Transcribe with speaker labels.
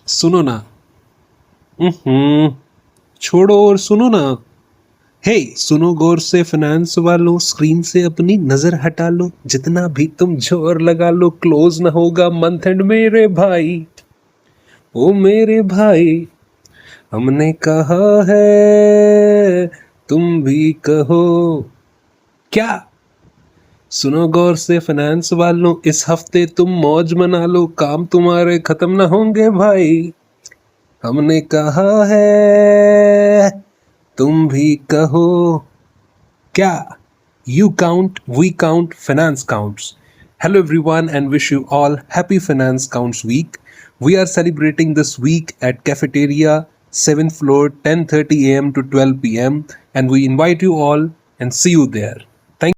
Speaker 1: सुनो ना। छोड़ो और सुनो ना। हे सुनो गौर से फाइनेंस वालों, स्क्रीन से अपनी नजर हटा लो। जितना भी तुम जोर लगा लो, क्लोज ना होगा मंथ एंड मेरे भाई। ओ मेरे भाई, हमने कहा है, तुम भी कहो क्या। सुनो गौर से फाइनेंस वालों, इस हफ्ते तुम मौज मना लो, काम तुम्हारे खत्म ना होंगे भाई। हमने कहा है, तुम भी कहो क्या। You count, we count, finance counts. Hello everyone and wish you all happy Finance Counts week. We are celebrating this week at Cafeteria, 7th floor, 10:30 a.m. to 12 p.m. and we invite you all and see you there.